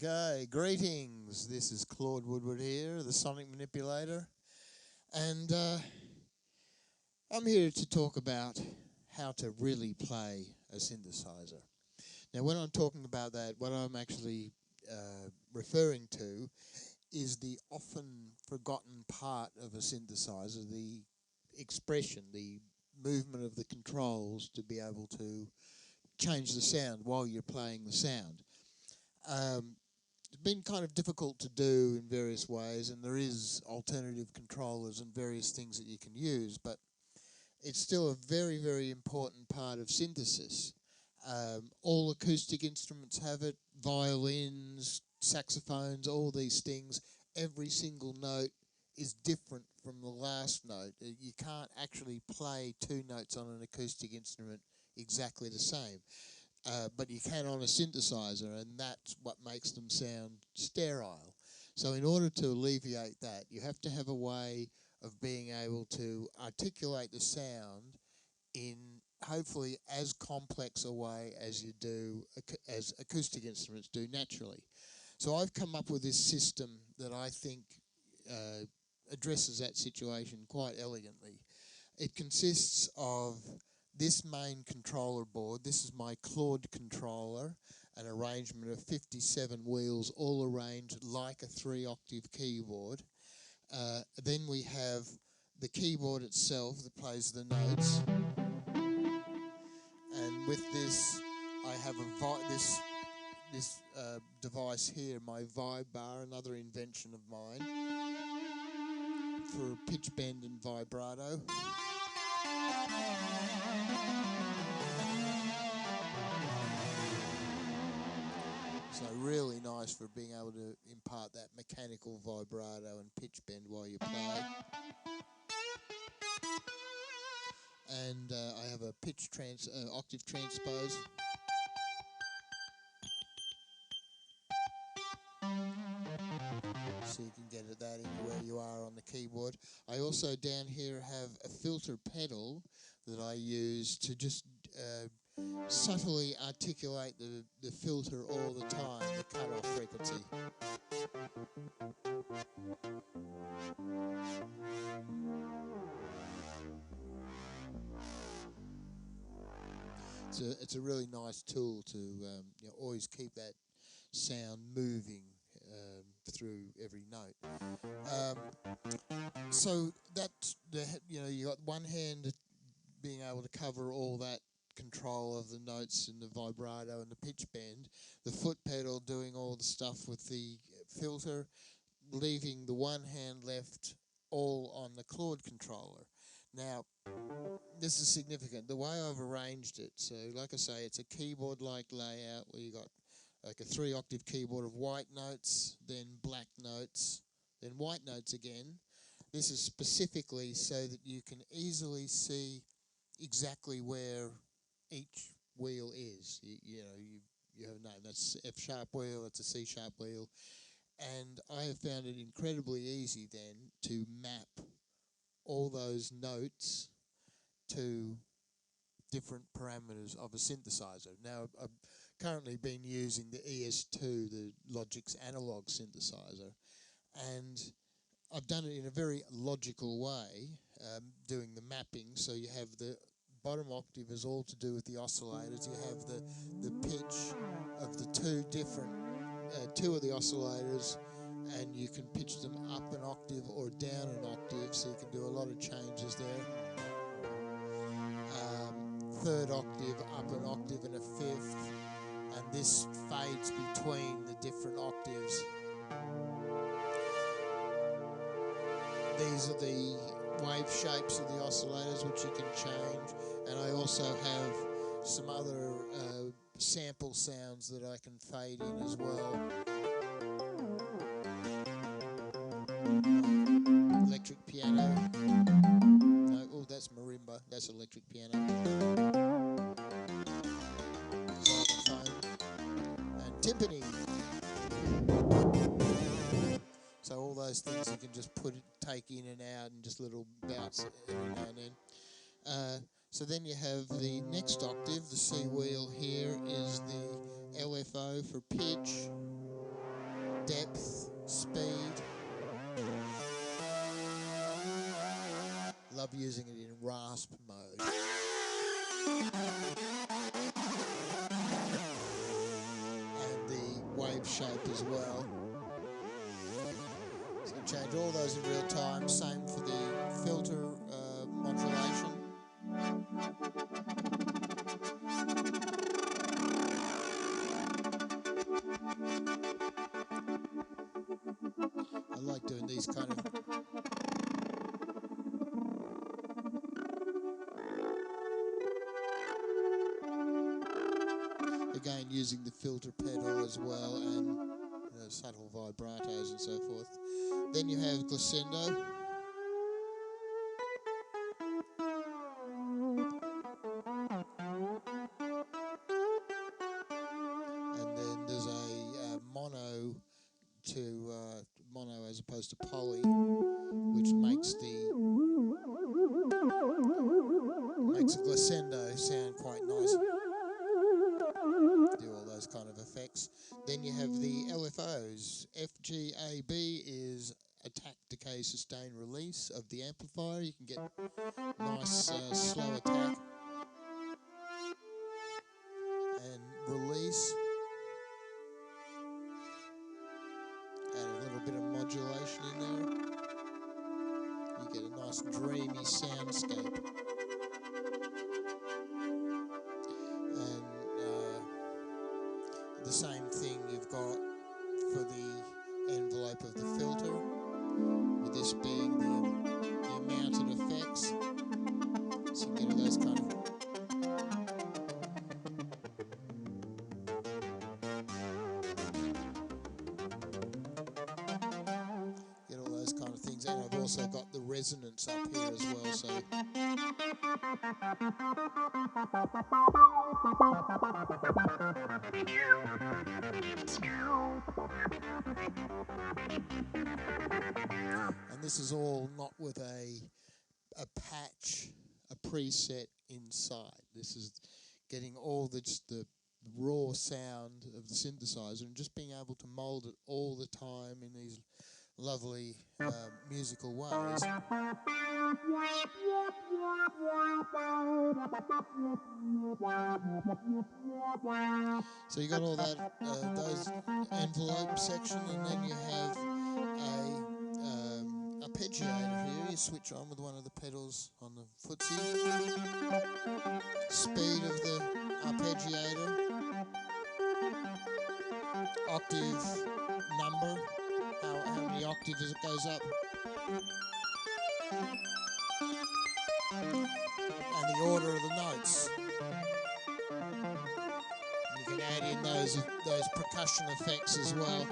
Okay, greetings. This is Claude Woodward here, the Sonic Manipulator, and I'm here to talk about how to really play a synthesizer. Now, when I'm talking about that, what I'm actually referring to is the often forgotten part of a synthesizer, the expression, the movement of the controls to be able to change the sound while you're playing the sound. It's been kind of difficult to do in various ways, and there is alternative controllers and various things that you can use, but it's still a very, very important part of synthesis. All acoustic instruments have it, violins, saxophones, all these things. Every single note is different from the last note. You can't actually play two notes on an acoustic instrument exactly the same. But you can on a synthesizer, and that's what makes them sound sterile. So in order to alleviate that, you have to have a way of being able to articulate the sound in hopefully as complex a way as you do, as acoustic instruments do naturally. So I've come up with this system that I think addresses that situation quite elegantly. It consists of this main controller board. This is my Claude Controller, an arrangement of 57 wheels all arranged like a 3-octave keyboard. Then we have the keyboard itself that plays the notes, and with this I have this device here, my vibe bar, another invention of mine for pitch bend and vibrato. So really nice for being able to impart that mechanical vibrato and pitch bend while you play. And I have a pitch octave transpose. So you can get at that anywhere you are on the keyboard. I also down here have a filter pedal that I use to just subtly articulate the filter all the time, the cutoff frequency. It's a really nice tool to always keep that sound moving through every note. So that's you got one hand being able to cover all that control of the notes and the vibrato and the pitch bend, the foot pedal doing all the stuff with the filter, leaving the one hand left all on the Claude controller. Now, this is significant. The way I've arranged it, so like I say, it's a keyboard-like layout where you got like a 3-octave keyboard of white notes, then black notes, then white notes again. This is specifically so that you can easily see exactly where each wheel is. You have a name. That's F-sharp wheel, it's a C-sharp wheel. And I have found it incredibly easy then to map all those notes to different parameters of a synthesizer. Now, I've currently been using the ES2, the Logic's analog synthesizer, and I've done it in a very logical way, doing the mapping. So you have the bottom octave is all to do with the oscillators. You have the pitch of the two of the oscillators, and you can pitch them up an octave or down an octave, so you can do a lot of changes there. third octave, up an octave and a fifth, and this fades between the different octaves. These are the wave shapes of the oscillators which you can change, and I also have some other sample sounds that I can fade in as well. Electric piano. No, oh, that's marimba. That's electric piano. Xylophone. And timpani. So all those things you can just take in and out, and just little bouts every now and then. So then you have the next octave. The C wheel here is the LFO for pitch, depth, speed. Love using it in rasp mode. And the wave shape as well. So you change all those in real time. Same for the filter modulation. I like doing these kind of. Again, using the filter pedal as well, and subtle vibratos and so forth. Then you have glissando. And then there's a mono to mono as opposed to poly, which makes a glissando sound quite nice. Do all those kind of effects. Then you have the LFOs. FGAB is attack, decay, sustain, release of the amplifier. You can get nice slow attack and release. Add a little bit of modulation in there. You get a nice dreamy soundscape. And the same thing you've got for the envelope of the filter, with this being the mounted effects. So you get all those kind of. Get all those kind of things, and I've also got the resonance up here as well. So. And this is all not with a patch, a preset inside. This is getting all the raw sound of the synthesizer and just being able to mold it all the time in these lovely musical ways. So you got all that, those envelope section, and then you have a arpeggiator here. You switch on with one of the pedals on the footsie. Speed of the arpeggiator. Octave number. How many octaves it goes up. And the order of the notes. And you can add in those percussion effects as well.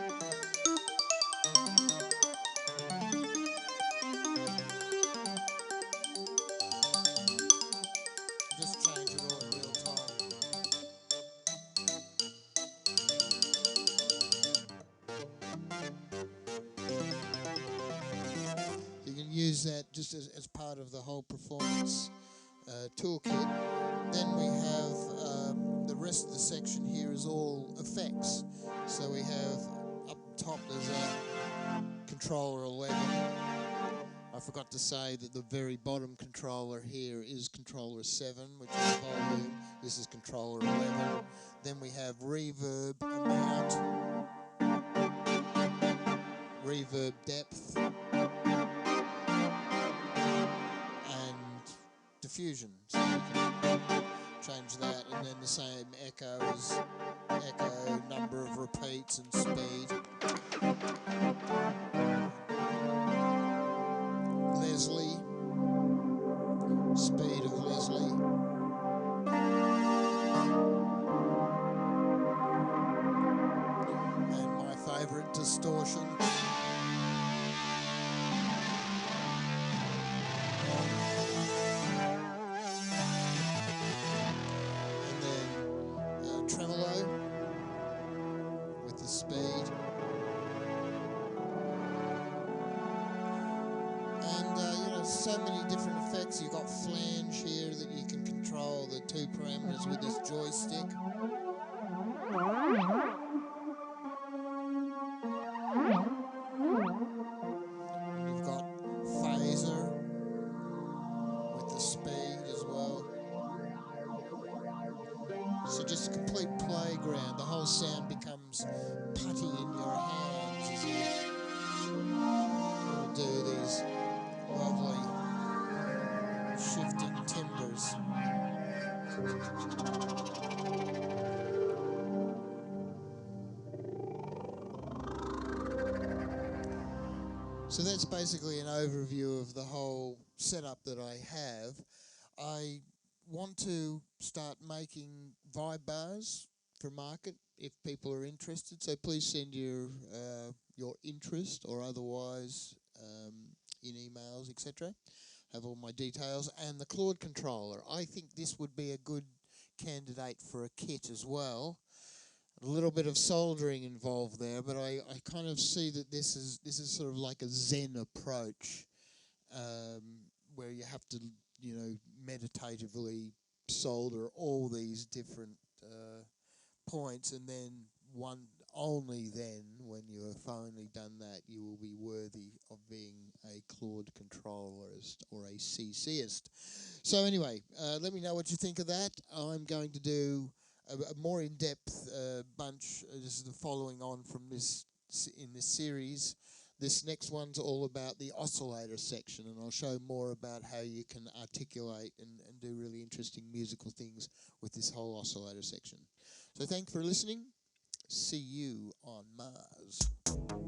Just change it all in real time. You can use that just as part of the whole performance toolkit. Then we have the rest of the section here is all effects. So we have up top there's a controller 11. I forgot to say that the very bottom controller here is controller 7, which is volume. This is controller 11. Then we have reverb amount, reverb depth, and diffusion. So you can change that, and then the same echo as echo, number of repeats and speed. Leslie, speed of Leslie. And my favourite, distortion. And then tremolo with the speed. And you know, so many different effects. You've got flange here that you can control the 2 parameters with this joystick. And you've got phaser with the speed as well. So just a complete playground. The whole sound becomes putty in your hands as you do these lovely shifting timbres. So that's basically an overview of the whole setup that I have. I want to start making vibe bars for market if people are interested. So please send your interest or otherwise in emails, etc. Have all my details. And the Claude Controller. I think this would be a good candidate for a kit as well. A little bit of soldering involved there, but I kind of see that this is sort of like a Zen approach, where you have to, you know, meditatively solder all these different points, and then only then, when you have finally done that, you will be worthy of being a Claude Controllerist or a CCist. So anyway, let me know what you think of that. I'm going to do a more in-depth bunch. This is the following on from this in this series. This next one's all about the oscillator section, and I'll show more about how you can articulate and do really interesting musical things with this whole oscillator section. So thanks for listening. See you on Mars.